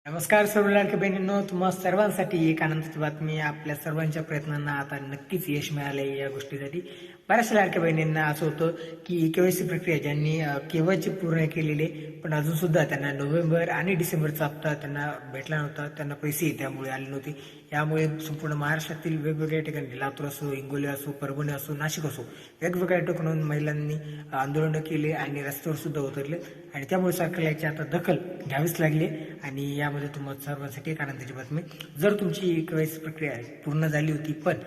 नमस्कार सर्व लाडक्या बहिणींनो, तुम्हा सर्वांसाठी एक आनंदाची बातमी. आपल्या सर्वांच्या प्रयत्नांना आता नक्कीच यश मिळाले. या गोष्टीसाठी बऱ्याचशा लाडक्या बहिणींना असं होतं की केवायसी प्रक्रिया ज्यांनी केव्हाची पूर्ण केलेली, पण अजून सुद्धा त्यांना नोव्हेंबर आणि डिसेंबरचा हप्ता त्यांना भेटला नव्हता, त्यांना पैसे त्यामुळे आले नव्हते. यामुळे संपूर्ण महाराष्ट्रातील वेगवेगळ्या ठिकाणी, लातूर असो, हिंगोली असो, परभणी असो, नाशिक असो, वेगवेगळ्या ठिकाणून महिलांनी आंदोलनं केले आणि रस्त्यावर सुद्धा उतरले आणि त्यामुळे सरकारला याची आता दखल घ्यावीच लागली. आणि यामध्ये तुम्हाला सर्वांसाठी एक आनंदाची बातमी. जर तुमची केवायसी प्रक्रिया पूर्ण झाली होती, पण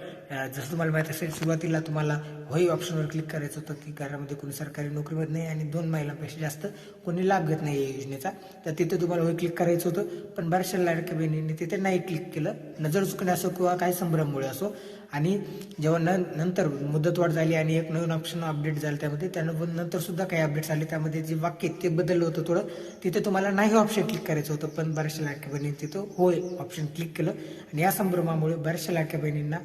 जसं तुम्हाला माहीत असेल, सुरुवातीला तुम्हाला होय ऑप्शनवर क्लिक करायचं होतं की घरामध्ये कोणी सरकारी नोकरीमध्ये नाही आणि 2 महिलांपेक्षा जास्त कोणी लाभ घेत नाही या योजनेचा, तर तिथे तुम्हाला होय क्लिक करायचं होतं. पण बऱ्याचशा लाडक्या बहिणींनी तिथे नाही क्लिक केलं, नजर चुकणे असो किंवा काही संभ्रममुळे असो. आणि जेव्हा नंतर मुदतवाढ झाली आणि एक नवीन ऑप्शन अपडेट झालं, त्यामध्ये नंतर सुद्धा काही अपडेट्स आले, त्यामध्ये जे वाक्य ते बदललं होतं थोडं. तिथे तुम्हाला नाही ऑप्शन क्लिक करायचं होतं, पण बऱ्याचशा लाडक्या बहिणींनी तिथं होय ऑप्शन क्लिक केलं आणि या संभ्रमामुळे बऱ्याचशा लाडक्या बहिणींना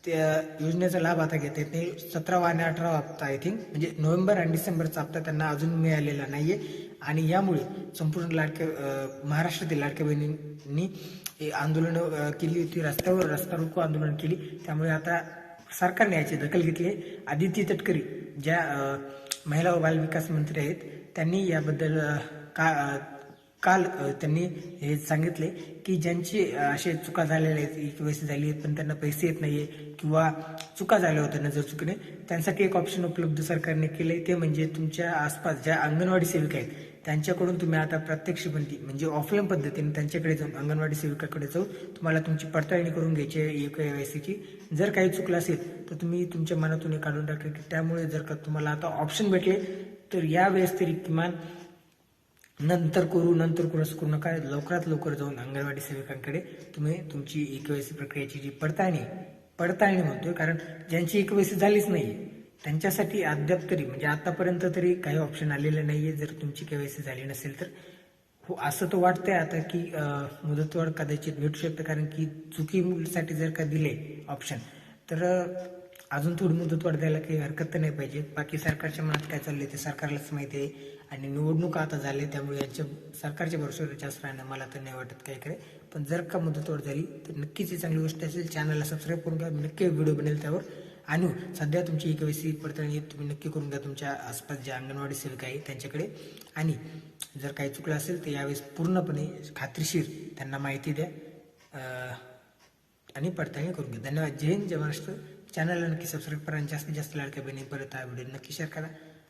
त्या योजनेचा लाभ आता घेता येत नाही. 17वा आणि 18वा हप्ता आय थिंक, म्हणजे नोव्हेंबर आणि डिसेंबरचा हप्ता त्यांना अजून मिळालेला नाहीये. आणि यामुळे संपूर्ण महाराष्ट्रातील लाडक्या बहिणींनी आंदोलनं केली होती, रस्ता रोको आंदोलन केली. त्यामुळे आता सरकारने याची दखल घेतली. आदिती तटकरे ज्या महिला व बालविकास मंत्री आहेत, त्यांनी याबद्दल काल त्यांनी हे सांगितले की ज्यांची असे चुका झालेल्या आहेत, केवायसी झाली आहेत पण त्यांना पैसे येत नाहीये किंवा चुका झाल्या होत्या नजर चुकीने, त्यांसाठी एक ऑप्शन उपलब्ध सरकारने केले. ते म्हणजे तुमच्या आसपास ज्या अंगणवाडी सेविका आहेत त्यांच्याकडून तुम्ही आता प्रत्यक्ष बंदी म्हणजे ऑफलाईन पद्धतीने त्यांच्याकडे जाऊन, अंगणवाडी सेविकाकडे जाऊन तुम्हाला तुमची पडताळणी करून घ्यायची आहे केवायसीची. जर काही चुकलं असेल तर तुम्ही तुमच्या मनातून काढून टाका. की त्यामुळे जर का तुम्हाला आता ऑप्शन भेटले तर यावेळेस तरी किमान नंतर करू असं करू नका. लवकरात लवकर जाऊन अंगणवाडी सेविकांकडे तुम्ही तुमची केवायसी प्रक्रियेची जी पडताळणी म्हणतोय, कारण ज्यांची केवायसी झालीच नाहीये त्यांच्यासाठी अद्याप तरी, म्हणजे आतापर्यंत तरी काही ऑप्शन आलेले नाहीये. जर तुमची केवायसी झाली नसेल तर हो, असं तर वाटतंय आता की मुदतवाढ कदाचित भेटू शकते, कारण की चुकीसाठी जर का दिले ऑप्शन तर अजून थोडी मुदतवाढ द्यायला काही हरकत तर नाही पाहिजे. बाकी सरकारच्या मनात काय चाललंय ते सरकारलाच माहिती आहे. आणि निवडणूक आता झाले त्यामुळे यांच्या सरकारच्या भरोश्यावर जास्त राहणं मला तर नाही वाटत काय करे. पण जर का मुदतवाढ झाली तर नक्कीच ही चांगली गोष्ट असेल. चॅनलला सबस्क्राईब करून घ्या, नक्की व्हिडिओ बनेल त्यावर. आणि सध्या तुमची केवायसी पडताळणी तुम्ही नक्की करून घ्या तुमच्या आसपास ज्या अंगणवाडी सेविका आहे त्यांच्याकडे. आणि जर काही चुकलं असेल तर यावेळेस पूर्णपणे खात्रीशीर त्यांना माहिती द्या आणि पडताळणी करून घ्या. धन्यवाद. जय हिंद, जय महाराष्ट्र. चॅनलला नक्की सबस्क्राईब करा आणि जास्तीत जास्त लाडक्या बहिणींपर्यंत हा व्हिडिओ नक्की शेअर करा.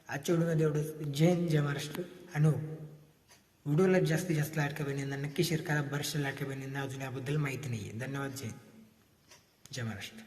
आजच्या व्हिडिओमध्ये एवढंच. जय हिंद, जय महाराष्ट्र. आणि व्हिडिओला जास्तीत जास्त लाडक्या बहिणींना नक्की शेअर करा. बऱ्याचशा लाडक्या बहिणींना अजून याबद्दल माहिती नाही आहे. धन्यवाद. जय हिंद, जय महाराष्ट्र.